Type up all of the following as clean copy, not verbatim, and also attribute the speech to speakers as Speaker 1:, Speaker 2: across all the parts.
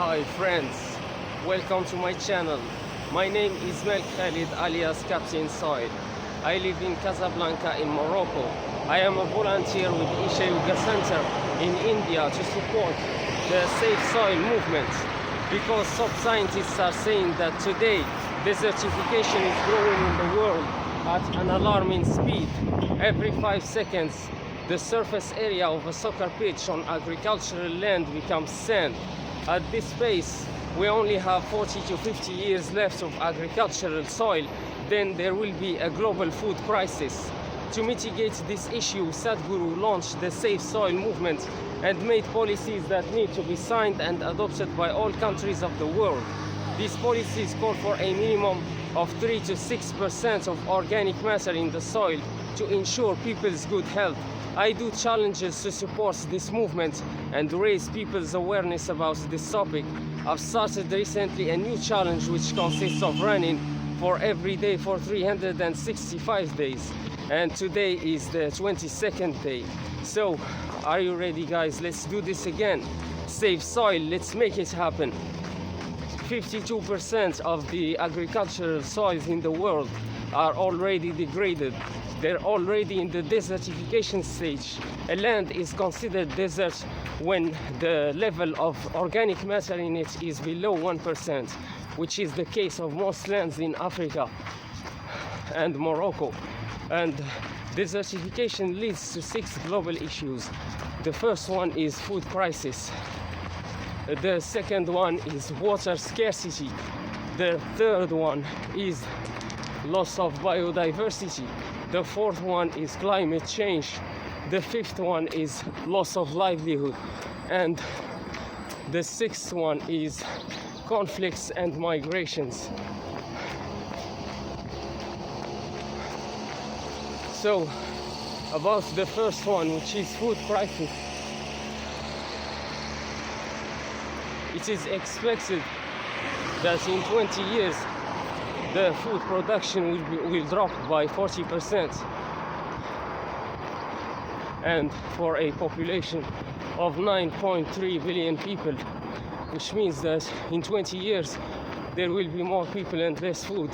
Speaker 1: Hi friends, welcome to my channel. My name is Mel Khalid alias Captain Soil. I live in Casablanca in Morocco. I am a volunteer with Isha Yoga Center in India to support the Safe Soil movement, because some scientists are saying that today desertification is growing in the world at an alarming speed. Every 5 seconds the surface area of a soccer pitch on agricultural land becomes sand. At this pace, we only have 40 to 50 years left of agricultural soil, then there will be a global food crisis. To mitigate this issue, Sadhguru launched the Safe Soil movement and made policies that need to be signed and adopted by all countries of the world. These policies call for a minimum of 3 to 6% of organic matter in the soil to ensure people's good health. I do challenges to support this movement and raise people's awareness about this topic. I've started recently a new challenge which consists of running for every day for 365 days, and today is the 22nd day. So are you ready, guys? Let's do this again. Save soil, let's make it happen. 52% of the agricultural soils in the world are already degraded. They're already in the desertification stage. A land is considered desert when the level of organic matter in it is below 1%, which is the case of most lands in Africa and Morocco. And desertification leads to 6 global issues. The first one is food crisis. The second one is water scarcity. The third one is loss of biodiversity. The fourth one is climate change. The fifth one is loss of livelihood. And the sixth one is conflicts and migrations. So, about the first one, which is food crisis, it is expected that in 20 years the food production will drop by 40%, and for a population of 9.3 billion people, which means that in 20 years there will be more people and less food.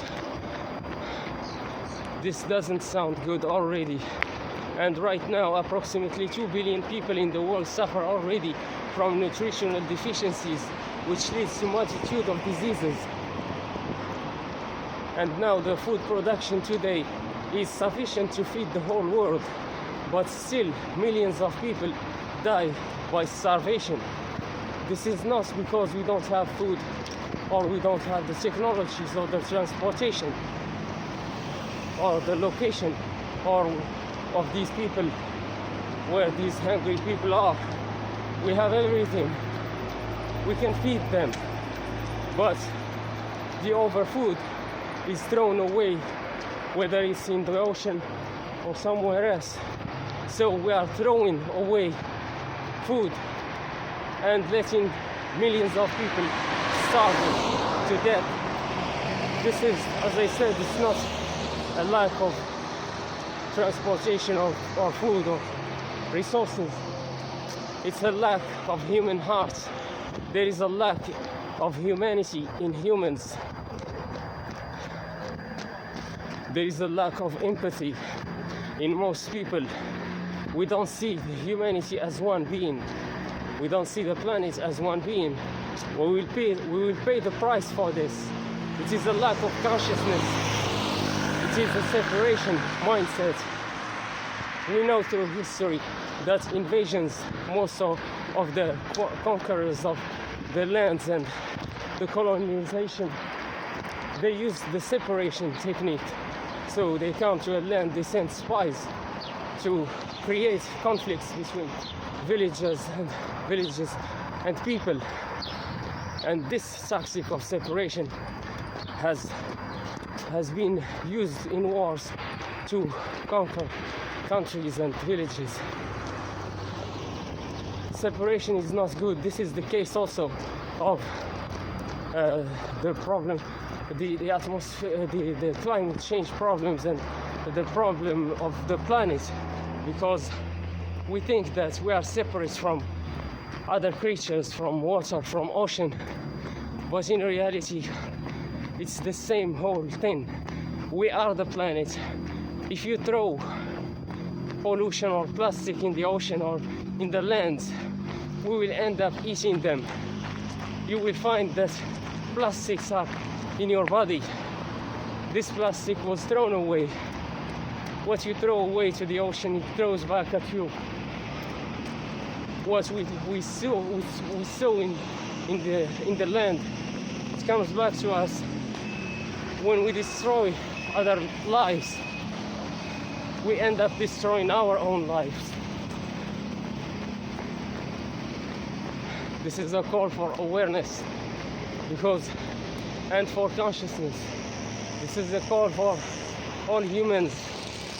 Speaker 1: This doesn't sound good already, and right now approximately 2 billion people in the world suffer already from nutritional deficiencies, which leads to multitude of diseases. And now the food production today is sufficient to feed the whole world, but still millions of people die by starvation. This is not because we don't have food, or we don't have the technologies, or the transportation, or the location, or of these people where these hungry people are. We have everything, we can feed them, but the overfood is thrown away, whether it's in the ocean or somewhere else. So we are throwing away food and letting millions of people starve to death. This is, as I said, it's not a lack of transportation or food or resources. It's a lack of human hearts. There is a lack of humanity in humans. There is a lack of empathy in most people. We don't see humanity as one being. We don't see the planet as one being. We will pay the price for this. It is a lack of consciousness. It is a separation mindset. We know through history that invasions, most of the conquerors of the lands and the colonization, they use the separation technique. So they come to a land, they send spies to create conflicts between villages and people. And this tactic of separation has been used in wars to conquer countries and villages. Separation is not good. This is the case also of the problem, the atmosphere, the climate change problems, and the problem of the planet, because we think that we are separate from other creatures from water, from ocean, but in reality it's the same whole thing. We are the planet. If you throw pollution or plastic in the ocean or in the land, we will end up eating them. You will find that plastics are in your body. This plastic was thrown away. What you throw away to the ocean, it throws back at you. What we sow in the land, it comes back to us. When we destroy other lives, we end up destroying our own lives. This is a call for awareness and for consciousness. This is a call for all humans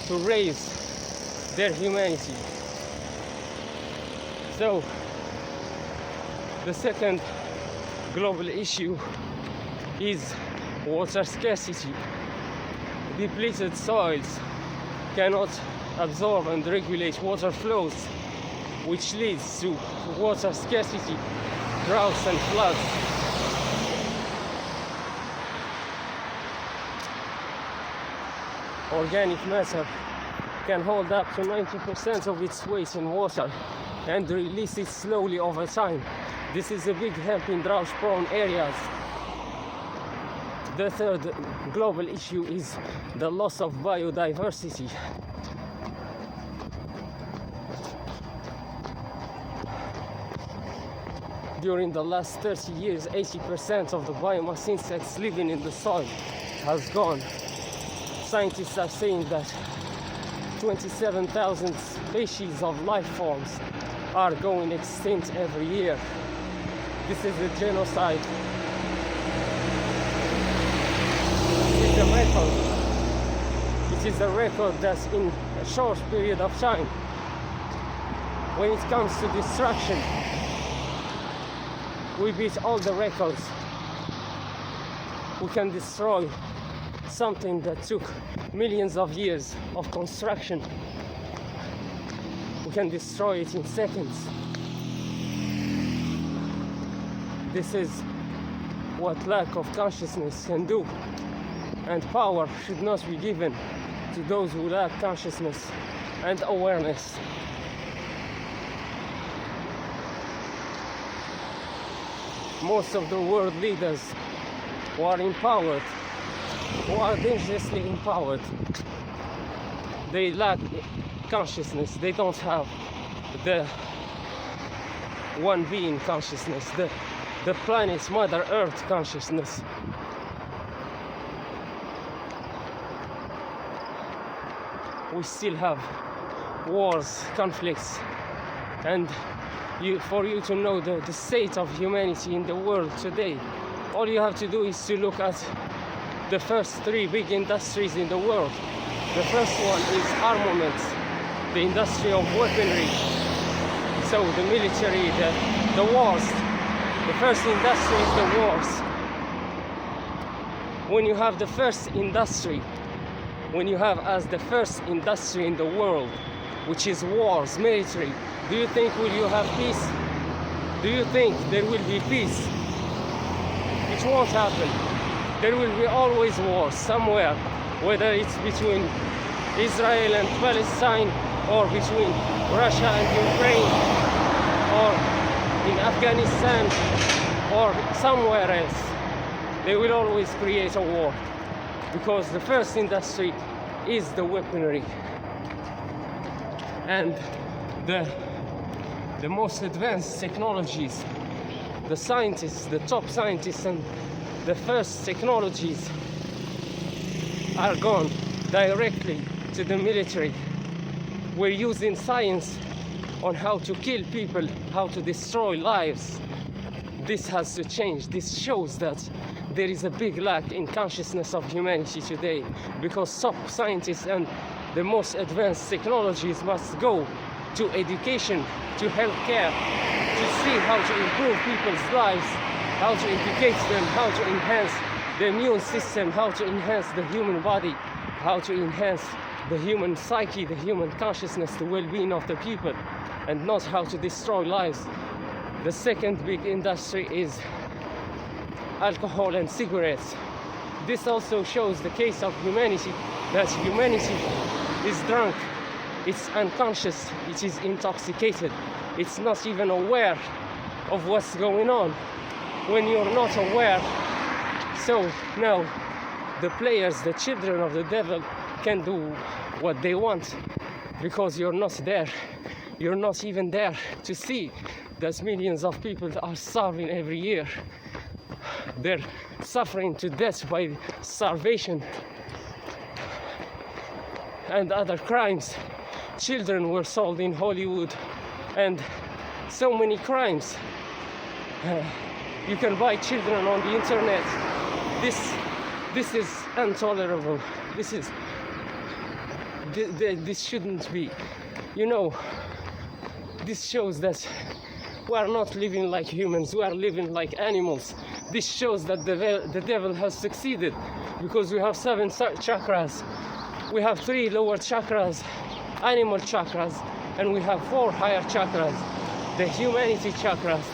Speaker 1: to raise their humanity. So, the second global issue is water scarcity. Depleted soils cannot absorb and regulate water flows, which leads to water scarcity, droughts and floods. Organic matter can hold up to 90% of its weight in water and release it slowly over time. This is a big help in drought-prone areas. The third global issue is the loss of biodiversity. During the last 30 years, 80% of the biomass insects living in the soil has gone. Scientists are saying that 27,000 species of life forms are going extinct every year. This is a genocide. It is a record. It is a record that in a short period of time, when it comes to destruction, we beat all the records. We can destroy something that took millions of years of construction. We can destroy it in seconds. This is what lack of consciousness can do, and power should not be given to those who lack consciousness and awareness. Most of the world leaders who are empowered, who are dangerously empowered, they lack consciousness. They don't have the one being consciousness, the planet's Mother Earth consciousness. We still have wars, conflicts, and for you to know the state of humanity in the world today, all you have to do is to look at the first three big industries in the world. The first one is armaments, the industry of weaponry. So the military, the wars. The first industry is the wars. When you have the first industry, when you have as the first industry in the world, which is wars, military, do you think will you have peace? Do you think there will be peace? It won't happen. There will be always wars somewhere, whether it's between Israel and Palestine, or between Russia and Ukraine, or in Afghanistan, or somewhere else. They will always create a war, because the first industry is the weaponry. And the most advanced technologies, the scientists, the top scientists, and the first technologies are gone directly to the military. We're using science on how to kill people, how to destroy lives. This has to change. This shows that there is a big lack in consciousness of humanity today, because top scientists and the most advanced technologies must go to education, to healthcare, to see how to improve people's lives, how to educate them, how to enhance the immune system, how to enhance the human body, how to enhance the human psyche, the human consciousness, the well-being of the people, and not how to destroy lives. The second big industry is alcohol and cigarettes. This also shows the case of humanity, that humanity is drunk, it's unconscious, it is intoxicated, it's not even aware of what's going on. When you're not aware, so now the players, the children of the devil, can do what they want because you're not there. You're not even there to see that millions of people are starving every year. They're suffering to death by starvation and other crimes. Children were sold in Hollywood and so many crimes. You can buy children on the internet. This is intolerable. This shouldn't be. You know, this shows that we are not living like humans, we are living like animals. This shows that the devil has succeeded, because we have 7 chakras, we have 3 lower chakras, animal chakras, and we have 4 higher chakras, the humanity chakras,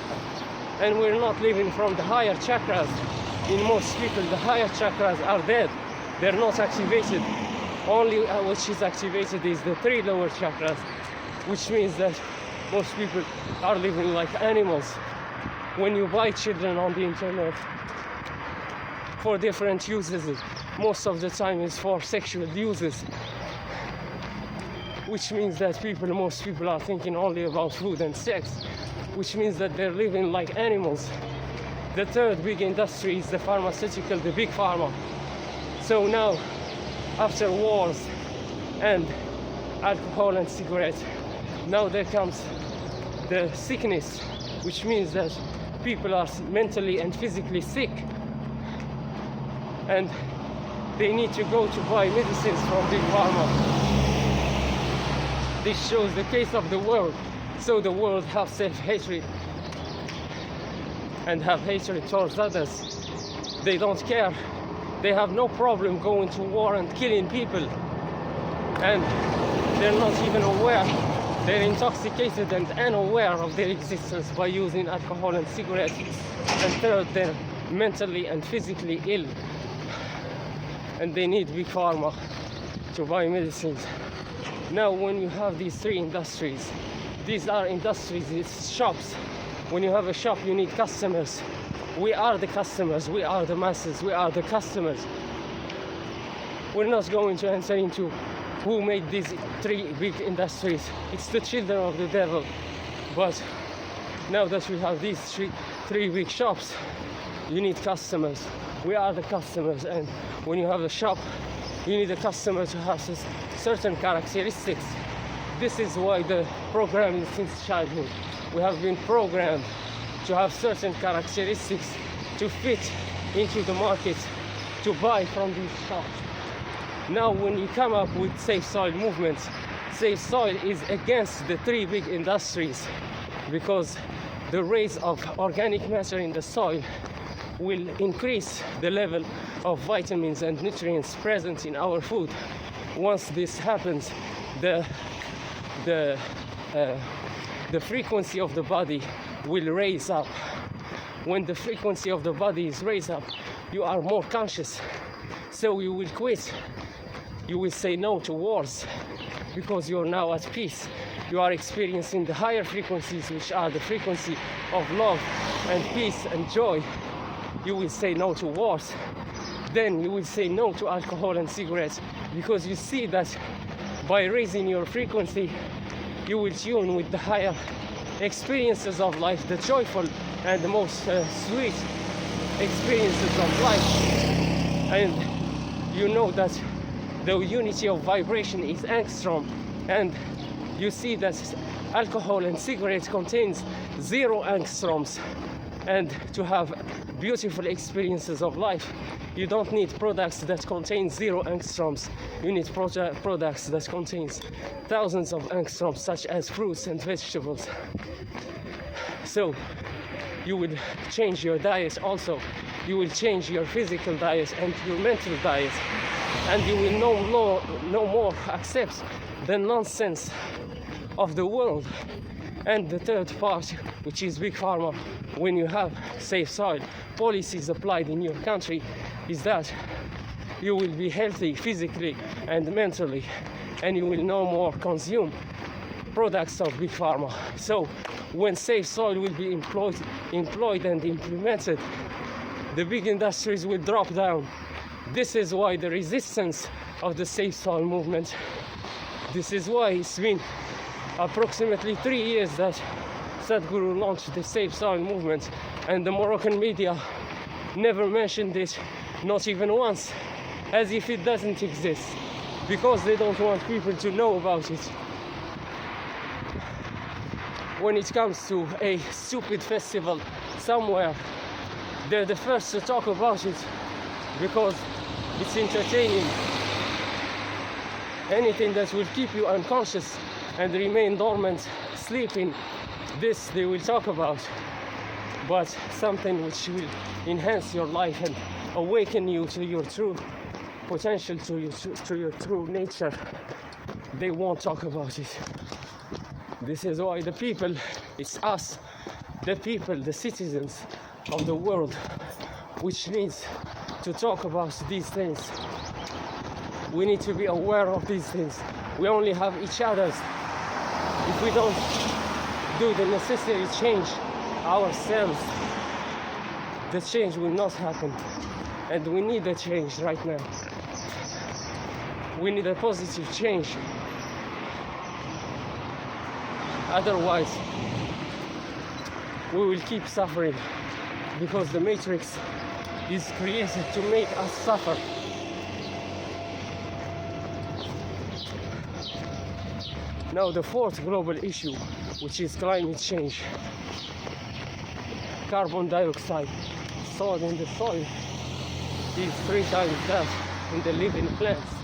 Speaker 1: and we're not living from the higher chakras. In most people, the higher chakras are dead, they're not activated. Only which is activated is the 3 lower chakras, which means that most people are living like animals. When you buy children on the internet for different uses, most of the time is for sexual uses, which means that most people are thinking only about food and sex, which means that they're living like animals. The third big industry is the pharmaceutical, the big pharma. So now, after wars and alcohol and cigarettes, now there comes the sickness, which means that people are mentally and physically sick and they need to go to buy medicines from big pharma. This shows the case of the world. So the world have self-hatred and have hatred towards others. They don't care. They have no problem going to war and killing people, and they're not even aware. They're intoxicated and unaware of their existence by using alcohol and cigarettes. And third, they're mentally and physically ill, and they need big pharma to buy medicines. Now, when you have these 3 industries, these are industries, it's shops. When you have a shop, you need customers. We are the customers, we are the masses, we are the customers. We're not going to enter into who made these 3 big industries. It's the children of the devil. But now that we have these 3 big shops, you need customers. We are the customers, and when you have a shop, you need a customer to have certain characteristics. This is why the programming since childhood. We have been programmed to have certain characteristics to fit into the market, to buy from these shops. Now when you come up with safe soil movements, safe soil is against the 3 big industries, because the raise of organic matter in the soil will increase the level of vitamins and nutrients present in our food. Once this happens, the frequency of the body will raise up. When the frequency of the body is raised up, you are more conscious, so you will quit. You will say no to wars, because you're now at peace. You are experiencing the higher frequencies, which are the frequency of love and peace and joy. You will say no to wars. Then you will say no to alcohol and cigarettes, because you see that by raising your frequency, you will tune with the higher experiences of life, the joyful and the most sweet experiences of life. And you know that the unity of vibration is angstrom, and you see that alcohol and cigarettes contains 0 angstroms. And to have beautiful experiences of life, you don't need products that contain 0 angstroms. You need products that contains thousands of angstroms, such as fruits and vegetables. So you will change your diet also. You will change your physical diet and your mental diet, and you will no more accept the nonsense of the world. And the third part, which is big pharma, when you have safe soil policies applied in your country, is that you will be healthy physically and mentally, and you will no more consume products of big pharma. So when safe soil will be employed and implemented, the big industries will drop down. This is why the resistance of the safe soil movement, this is why it's been approximately 3 years that Sadhguru launched the safe soil movement, and the Moroccan media never mentioned it, not even once, as if it doesn't exist, because they don't want people to know about it. When it comes to a stupid festival somewhere, they're the first to talk about it because it's entertaining. Anything that will keep you unconscious and remain dormant, sleeping, this they will talk about. But something which will enhance your life and awaken you to your true potential, to your true nature, they won't talk about it. This is why the people, it's us, the people, the citizens of the world, which needs to talk about these things. We need to be aware of these things. We only have each other's. If we don't do the necessary change ourselves, the change will not happen. And we need a change right now. We need a positive change. Otherwise, we will keep suffering, because the matrix is created to make us suffer. Now the fourth global issue, which is climate change. Carbon dioxide stored in the soil is 3 times that in the living plants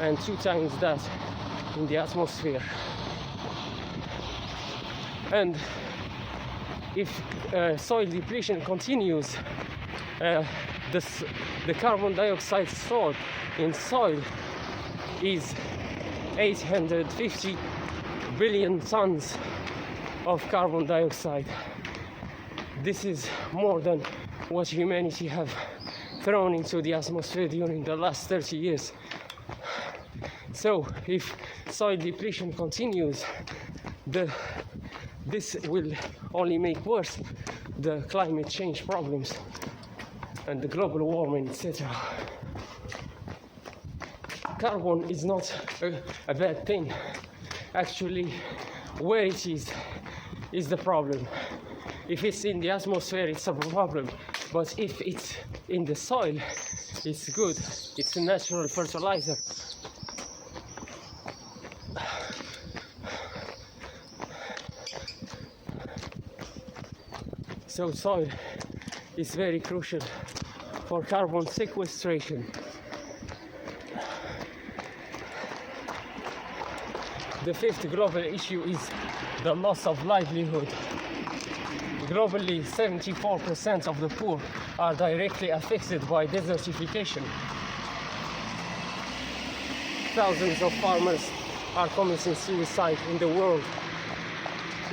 Speaker 1: and 2 times that in the atmosphere. And if soil depletion continues, the carbon dioxide stored in soil is 850 billion tons of carbon dioxide. This is more than what humanity have thrown into the atmosphere during the last 30 years. So if soil depletion continues, this will only make worse the climate change problems and the global warming, etc. Carbon is not a bad thing. Actually, where it is the problem. If it's in the atmosphere, it's a problem. But if it's in the soil, it's good. It's a natural fertilizer. So soil is very crucial for carbon sequestration. The fifth global issue is the loss of livelihood. Globally, 74% of the poor are directly affected by desertification. Thousands of farmers are committing suicide in the world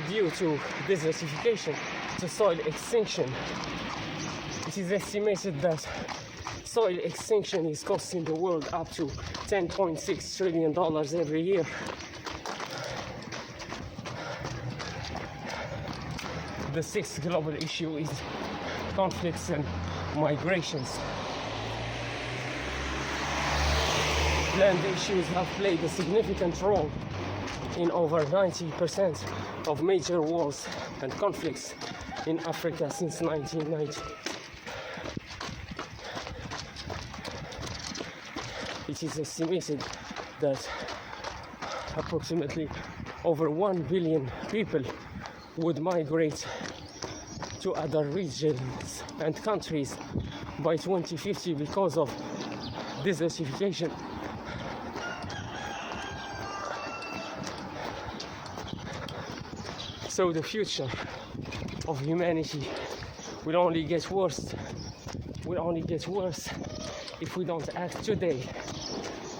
Speaker 1: due to desertification, to soil extinction. It is estimated that soil extinction is costing the world up to $10.6 trillion every year. The sixth global issue is conflicts and migrations. Land issues have played a significant role in over 90% of major wars and conflicts in Africa since 1990. It is estimated that approximately over 1 billion people would migrate to other regions and countries by 2050 because of desertification. So the future of humanity will only get worse. If we don't act today.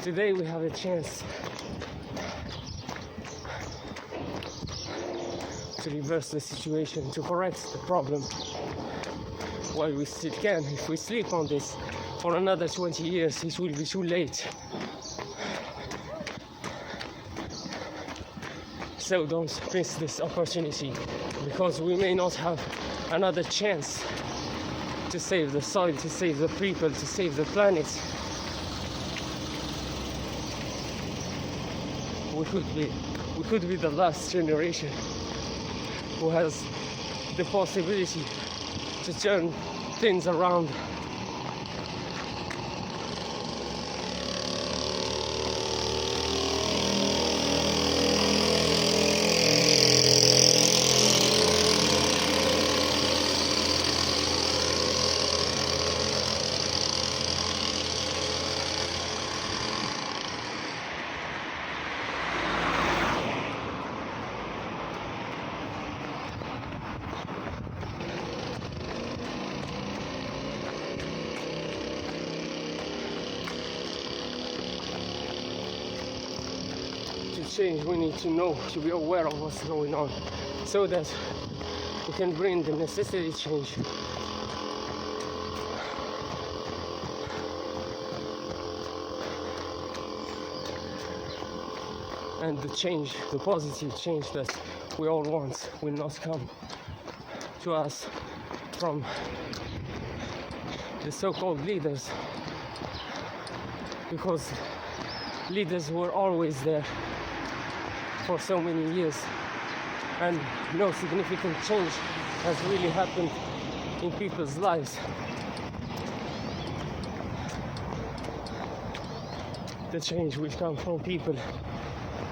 Speaker 1: Today we have a chance to reverse the situation, to correct the problem while we still can. If we sleep on this for another 20 years, it will be too late. So don't miss this opportunity, because we may not have another chance to save the soil, to save the people, to save the planet. We could be the last generation who has the possibility to turn things around. Change, we need to know, to be aware of what's going on, so that we can bring the necessary change. And the change, the positive change that we all want, will not come to us from the so-called leaders, because leaders were always there for so many years, and no significant change has really happened in people's lives. The change will come from people.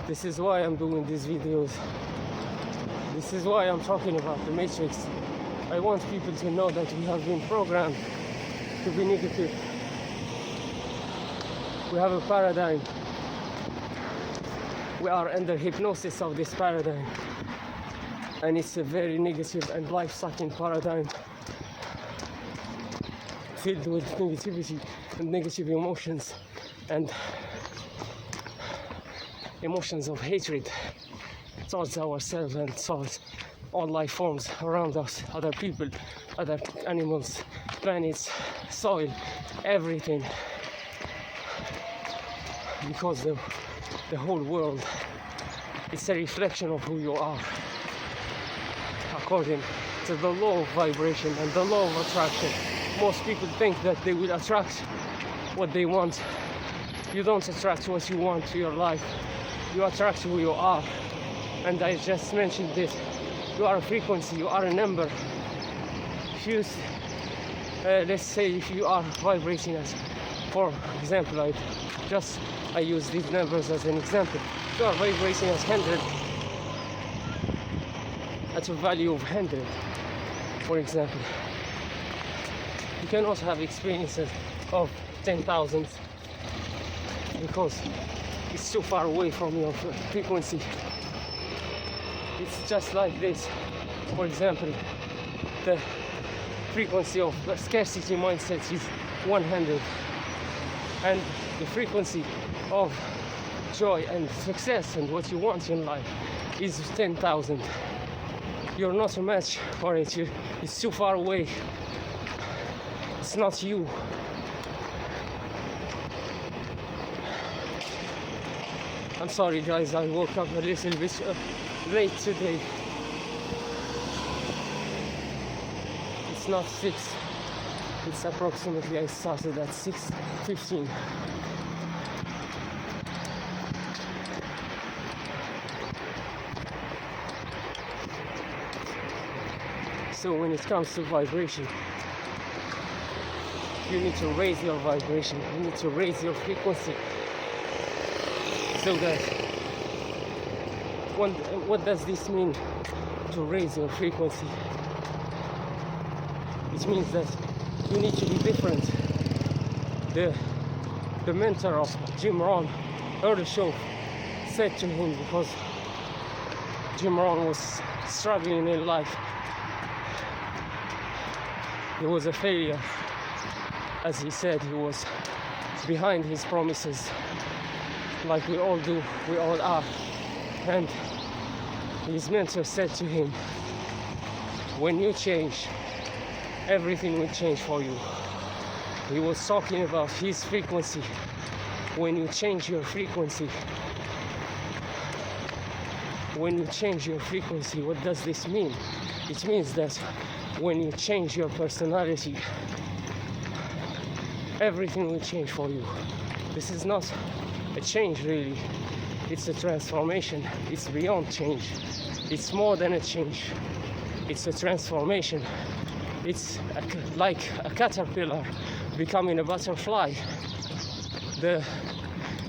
Speaker 1: This is why I'm doing these videos. This is why I'm talking about the matrix. I want people to know that we have been programmed to be negative. We have a paradigm. We are under hypnosis of this paradigm, and it's a very negative and life-sucking paradigm, filled with negativity and negative emotions, and emotions of hatred towards ourselves and towards all life forms around us, other people, other animals, planets, soil, everything, because the whole world is a reflection of who you are, according to the law of vibration and the law of attraction. Most people think that they will attract what they want. You don't attract what you want to your life, you attract who you are. And I just mentioned this, you are a frequency, you are a number. If you, let's say if you are vibrating as, for example, I use these numbers as an example. You are vibrating as 100, at a value of 100, for example. You cannot have experiences of 10,000 because it's too far away from your frequency. It's just like this. For example, the frequency of the scarcity mindset is 100, and the frequency of joy and success and what you want in life is 10,000. You're not a match for it. It's too far away. It's not you. I'm sorry guys, I woke up a little bit late today. It's not 6. It's approximately, I started at 6:15. So when it comes to vibration, you need to raise your vibration, you need to raise your frequency, so that what does this mean, to raise your frequency? It means that you need to be different. The mentor of Jim Rohn Show said to him, because Jim Rohn was struggling in life, he was a failure. As he said, he was behind his promises, like we all do, we all are. And his mentor said to him, when you change, everything will change for you. He was talking about his frequency. When you change your frequency, what does this mean? It means that when you change your personality, everything will change for you. This is not a change really, it's a transformation. It's beyond change. It's more than a change. It's a transformation. It's like a caterpillar becoming a butterfly. The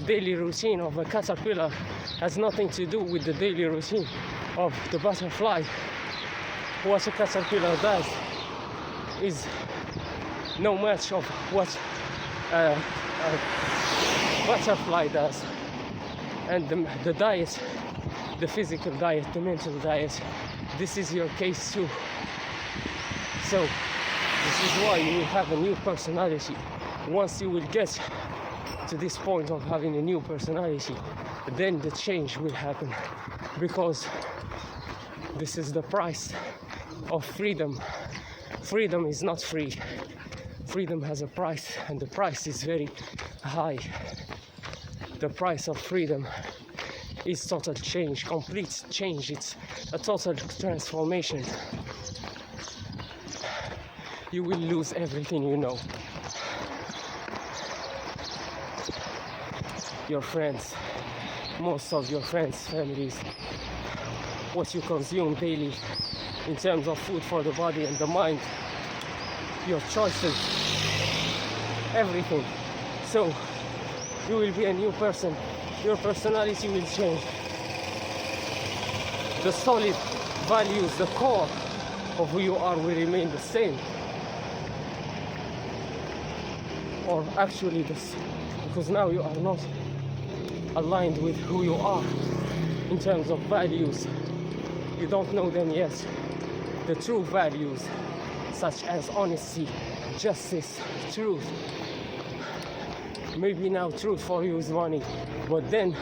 Speaker 1: daily routine of a caterpillar has nothing to do with the daily routine of the butterfly. What a caterpillar does is no match of what a butterfly does. And the diet, the physical diet, the mental diet, this is your case too. So this is why you will have a new personality. Once you will get to this point of having a new personality, then the change will happen, because this is the price of freedom. Freedom is not free. Freedom has a price, and the price is very high. The price of freedom is total change, complete change. It's a total transformation. You will lose everything you know. Your friends, most of your friends, families, what you consume daily in terms of food for the body and the mind, your choices, everything. So you will be a new person. Your personality will change. The solid values, the core of who you are will remain the same. Or actually this, because now you are not aligned with who you are in terms of values. You don't know them yet. The true values, such as honesty, justice, truth. Maybe now truth for you is money, but then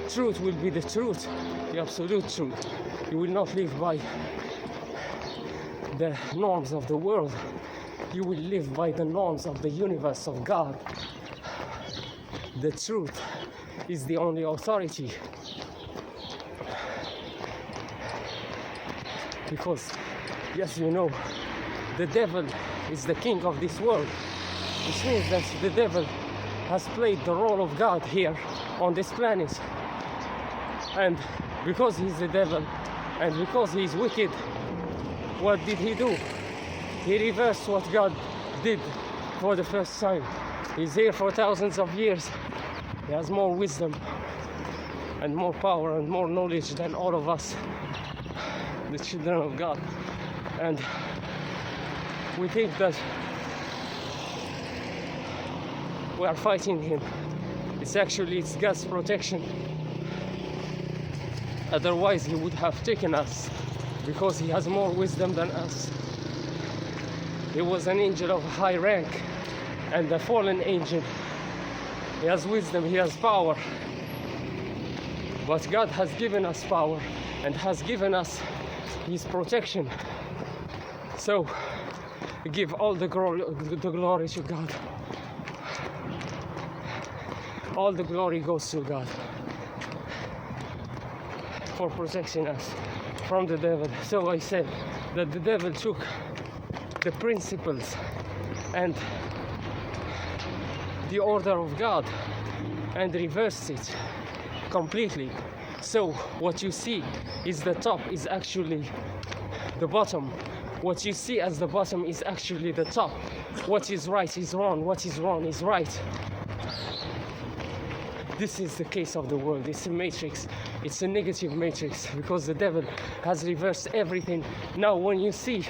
Speaker 1: truth will be the truth, the absolute truth. You will not live by the norms of the world. You will live by the norms of the universe, of God. The truth is the only authority. Because, yes, you know, the devil is the king of this world, which means that the devil has played the role of God here on this planet. And because he's the devil, and because he's wicked, what did he do? He reversed what God did for the first time. He's here for thousands of years. He has more wisdom and more power and more knowledge than all of us, the children of God. And we think that we are fighting him. It's God's protection. Otherwise he would have taken us, because he has more wisdom than us. He was an angel of high rank, and the fallen angel. He has wisdom, he has power. But God has given us power and has given us his protection. So give all the glory to God. All the glory goes to God for protecting us from the devil. So I said that the devil took the principles and the order of God and reversed it completely. So what you see is the top is actually the bottom. What you see as the bottom is actually the top. What is right is wrong. What is wrong is right. This is the case of the world. It's a matrix. It's a negative matrix, because the devil has reversed everything. Now when you see,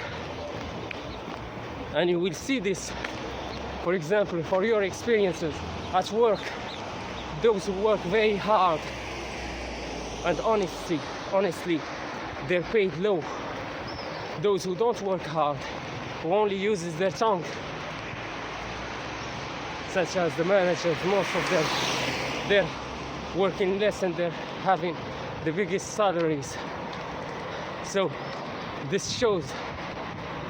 Speaker 1: and you will see this, for example, for your experiences at work, those who work very hard and honestly, they're paid low. Those who don't work hard, who only uses their tongue, such as the managers, most of them, they're working less and they're having the biggest salaries. So this shows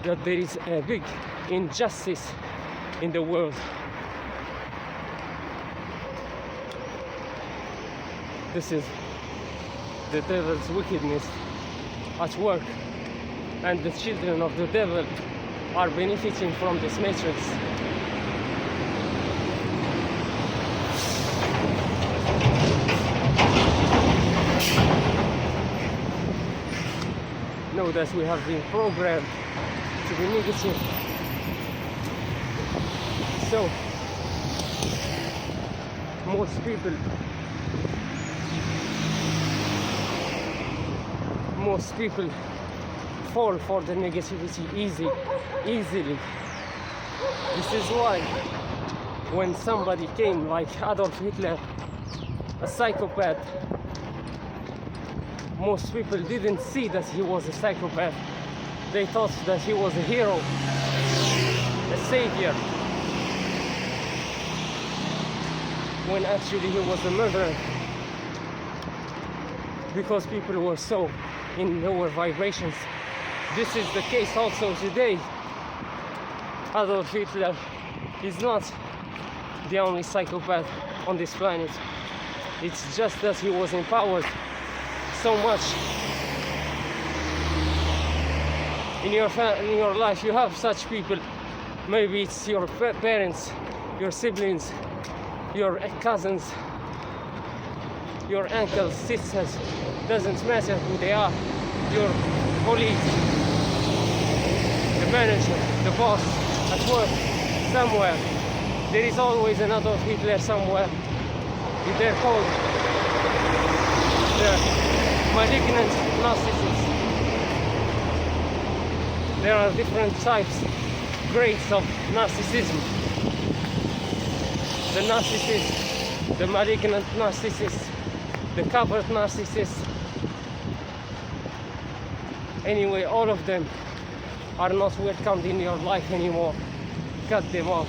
Speaker 1: that there is a big injustice in the world. This is the devil's wickedness at work, and the children of the devil are benefiting from this matrix. Know that we have been programmed to be negative. So most people fall for the negativity easily. This is why when somebody came like Adolf Hitler, a psychopath, most people didn't see that he was a psychopath. They thought that he was a hero, a savior, when actually he was a murderer, because people were so in lower vibrations. This is the case also today. Adolf Hitler is not the only psychopath on this planet. It's just that he was empowered so much. In your life you have such people. Maybe it's your parents, your siblings, your cousins, your uncles, sisters, doesn't matter who they are, your colleagues, the manager, the boss, at work, somewhere. There is always an Adolf Hitler somewhere. They're called the malignant narcissists. There are different types, grades of narcissism. The narcissist, the malignant narcissist, the covert narcissist. Anyway, all of them are not welcomed in your life anymore. Cut them off.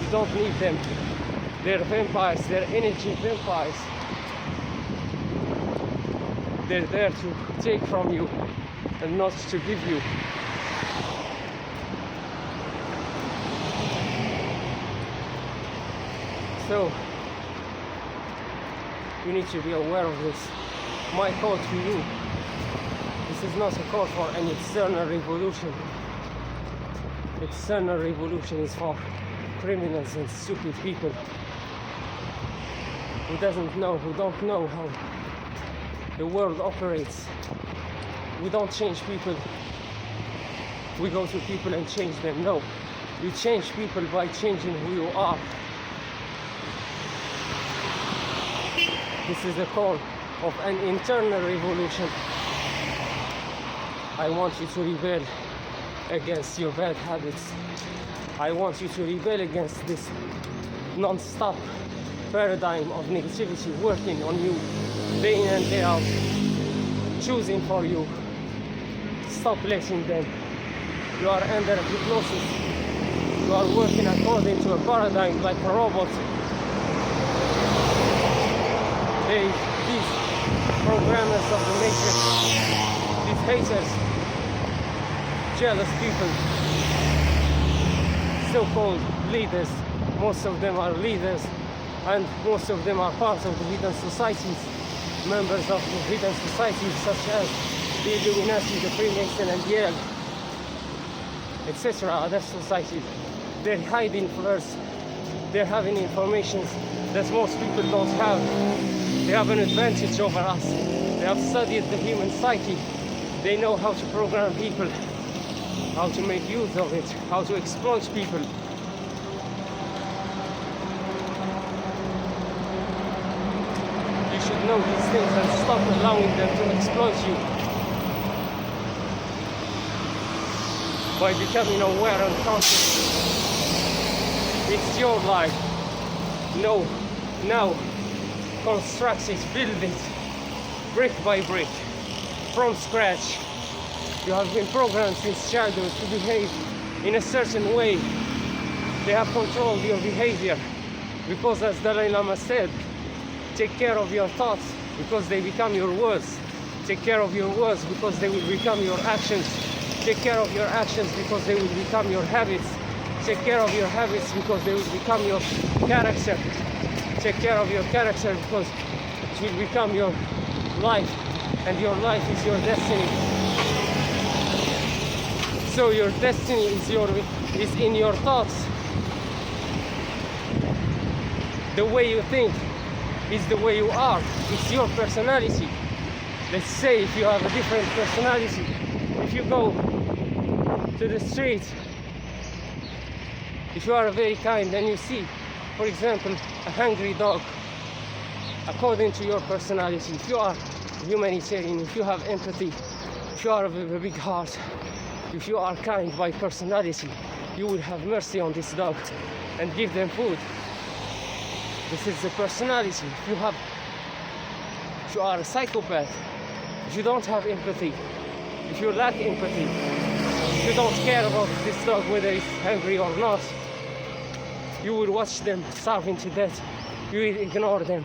Speaker 1: You don't need them. They're vampires, they're energy vampires. They're there to take from you and not to give you. So you need to be aware of this. My call to you, this is not a call for an external revolution. External revolution is for criminals and stupid people who don't know how the world operates. We don't change people. We go to people and change them. No, you change people by changing who you are. This is the call of an internal revolution. I want you to rebel against your bad habits. I want you to rebel against this non-stop paradigm of negativity working on you day in and day out, choosing for you. Stop letting them. You are under hypnosis. You are working according to a paradigm like a robot. These programmers of the matrix, these haters, jealous people, so-called leaders, most of them are leaders, and most of them are part of the hidden societies, members of the hidden societies such as the Illuminati, the Freemason and Yale, etc. Other societies. They're hiding first. They're having information that most people don't have. They have an advantage over us. They have studied the human psyche. They know how to program people, how to make use of it, how to exploit people. You should know these things and stop allowing them to exploit you. By becoming aware and conscious. It's your life. No, now construct it, build it, brick by brick, from scratch. You have been programmed since childhood to behave in a certain way. They have controlled your behavior because, as Dalai Lama said, take care of your thoughts because they become your words. Take care of your words because they will become your actions. Take care of your actions because they will become your habits. Take care of your habits because they will become your character. Take care of your character because it will become your life, and your life is your destiny. So your destiny is in your thoughts. The way you think is the way you are. It's your personality. Let's say if you have a different personality, if you go to the street, if you are very kind and you see, for example, a hungry dog, according to your personality, if you are humanitarian, if you have empathy, if you are of a big heart, if you are kind by personality, you will have mercy on this dog and give them food. This is the personality. If you are a psychopath, if you don't have empathy, if you lack empathy, if you don't care about this dog whether it's hungry or not, you will watch them starving to death. You will ignore them.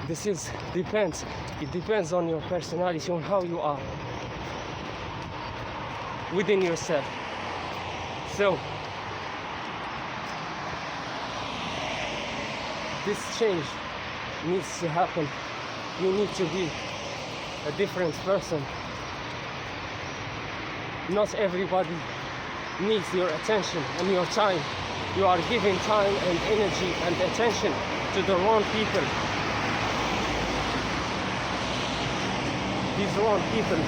Speaker 1: It depends on your personality, on how you are within yourself. So this change needs to happen. You need to be a different person. Not everybody needs your attention and your time. You are giving time and energy and attention to the wrong people. These wrong people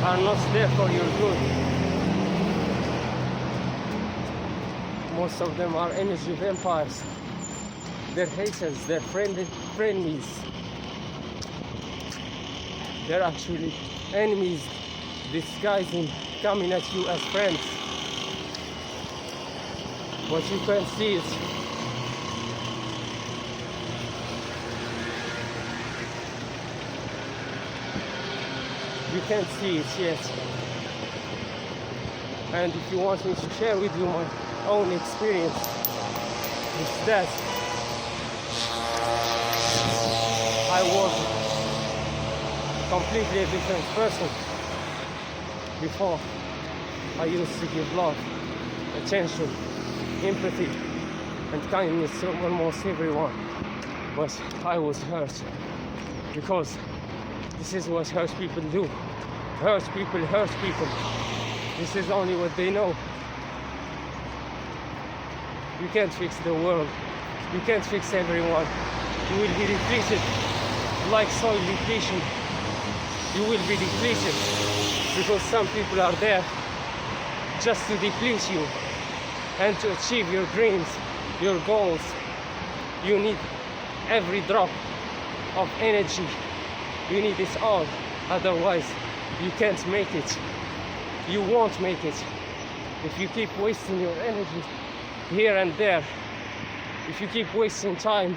Speaker 1: are not there for your good. Most of them are energy vampires. They're haters, they're frenemies. They're actually enemies disguising, coming at you as friends. What you can see is you can't see it yet. And if you want me to share with you my own experience, it's that I was completely a different person before. I used to give love, attention, empathy and kindness to almost everyone, but I was hurt because this is what hurt people do. Hurt people. This is only what they know. You can't fix the world. You can't fix everyone. You will be depleted like soil depletion. You will be depleted because some people are there just to deplete you and to achieve your dreams, your goals. You need every drop of energy. You need it all. Otherwise, you can't make it. You won't make it. If you keep wasting your energy here and there, if you keep wasting time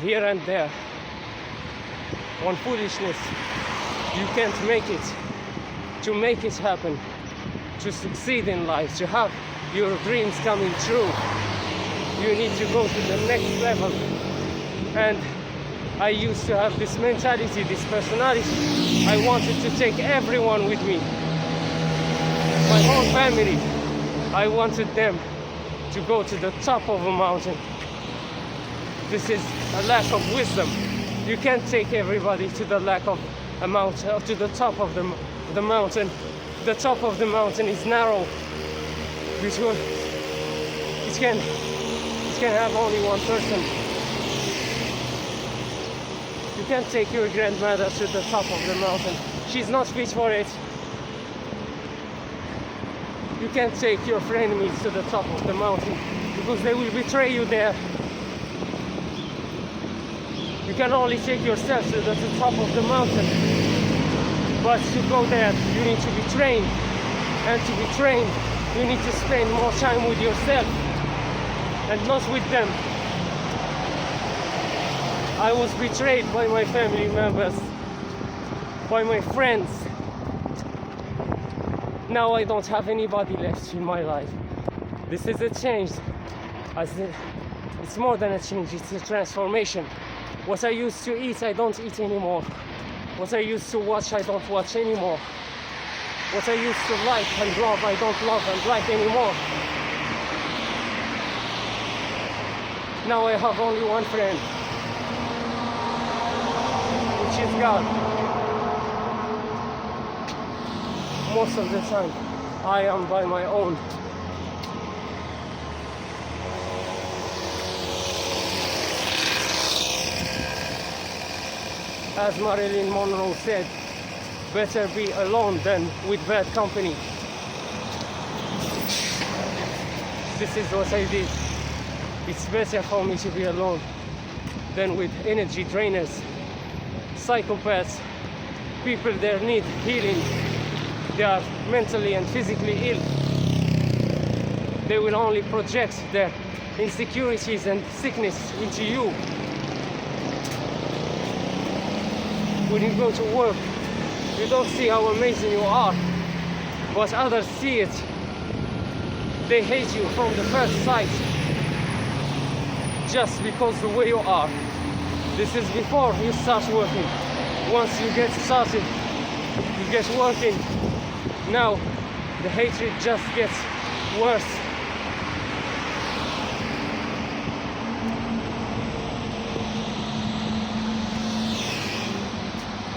Speaker 1: here and there on foolishness, you can't make it. To make it happen, to succeed in life, to have your dreams coming true, you need to go to the next level. And I used to have this mentality, this personality. I wanted to take everyone with me, my whole family. I wanted them to go to the top of a mountain. This is a lack of wisdom. You can't take everybody to the lack of a mountain, or to the top of the mountain. The top of the mountain is narrow. It can have only one person. You can't take your grandmother to the top of the mountain. She's not fit for it. You can't take your frenemies to the top of the mountain because they will betray you there. You can only take yourself to the top of the mountain. But to go there, you need to be trained. And to be trained, you need to spend more time with yourself and not with them. I was betrayed by my family members, by my friends. Now I don't have anybody left in my life. This is a change. It's more than a change, it's a transformation. What I used to eat, I don't eat anymore. What I used to watch, I don't watch anymore. What I used to like and love, I don't love and like anymore. Now I have only one friend, which is God. Most of the time, I am by my own. As Marilyn Monroe said, better be alone than with bad company. This is what I did. It's better for me to be alone than with energy drainers, psychopaths, people that need healing. They are mentally and physically ill. They will only project their insecurities and sickness into you. When you go to work, you don't see how amazing you are, but others see it. They hate you from the first sight, just because the way you are. This is before you start working. Once you get started, you get working. Now the hatred just gets worse.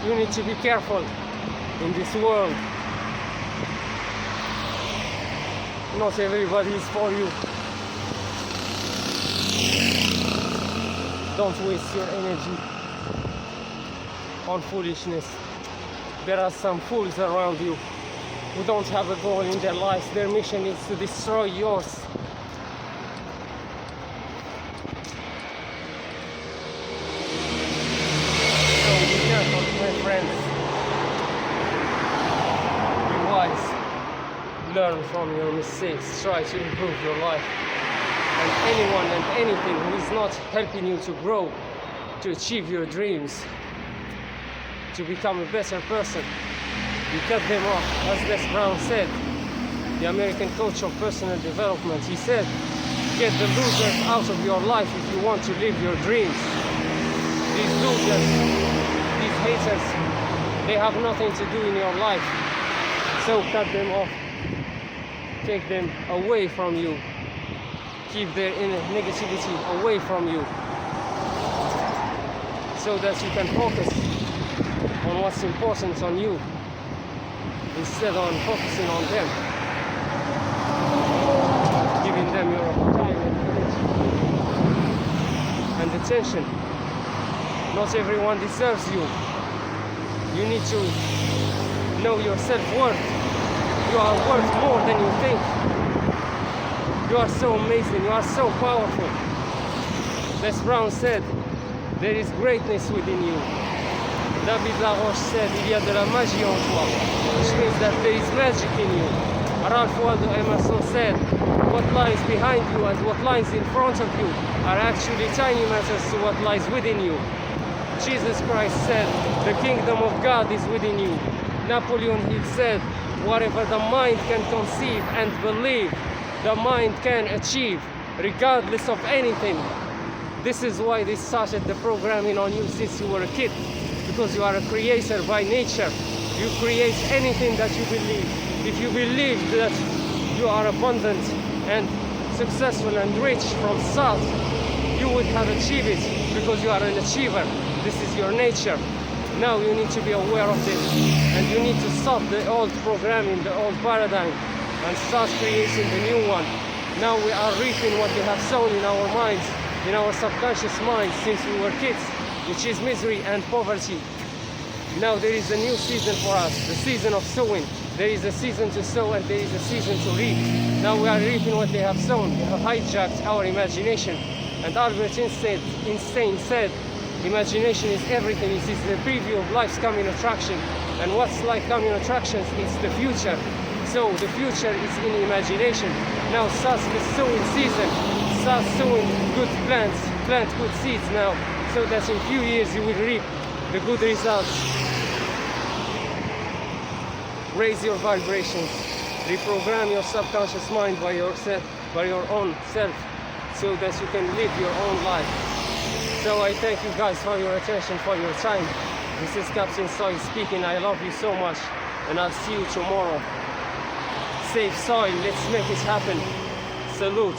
Speaker 1: You need to be careful in this world. Not everybody is for you. Don't waste your energy on foolishness. There are some fools around you who don't have a goal in their lives. Their mission is to destroy yours. So be careful, my friends. Be wise. Learn from your mistakes. Try to improve your life. And anyone and anything who is not helping you to grow, to achieve your dreams, to become a better person, you cut them off. As Les Brown said, the American coach of personal development, he said, get the losers out of your life if you want to live your dreams. These losers, these haters, they have nothing to do in your life. So cut them off. Take them away from you. Keep their inner negativity away from you, so that you can focus on what's important on you instead of focusing on them, giving them your time and energy and attention. Not everyone deserves you. You need to know your self-worth. You are worth more than you think. You are so amazing, you are so powerful. Les Brown said, there is greatness within you. David Laroche said, il y a de la magie en toi, which means that there is magic in you. Ralph Waldo Emerson said, what lies behind you and what lies in front of you are actually tiny matters to what lies within you. Jesus Christ said, the kingdom of God is within you. Napoleon Hill said, whatever the mind can conceive and believe, the mind can achieve, regardless of anything. This is why they started the programming on you since you were a kid, because you are a creator by nature. You create anything that you believe. If you believe that you are abundant and successful and rich from start, you would have achieved it, because you are an achiever. This is your nature. Now you need to be aware of this, and you need to stop the old programming, the old paradigm, and start creating the new one. Now we are reaping what we have sown in our minds, in our subconscious minds since we were kids, which is misery and poverty. Now there is a new season for us, the season of sowing. There is a season to sow and there is a season to reap. Now we are reaping what they have sown. They have hijacked our imagination. And Albert Einstein said, imagination is everything. It is the preview of life's coming attraction. And what's like coming attractions? It's the future. So the future is in imagination. Now starts the sowing season. Start sowing good plants, plant good seeds now, so that in few years you will reap the good results. Raise your vibrations. Reprogram your subconscious mind by yourself, by your own self, so that you can live your own life. So I thank you guys for your attention, for your time. This is Captain Soil speaking. I love you so much, and I'll see you tomorrow. Save soil, let's make it happen. Salute.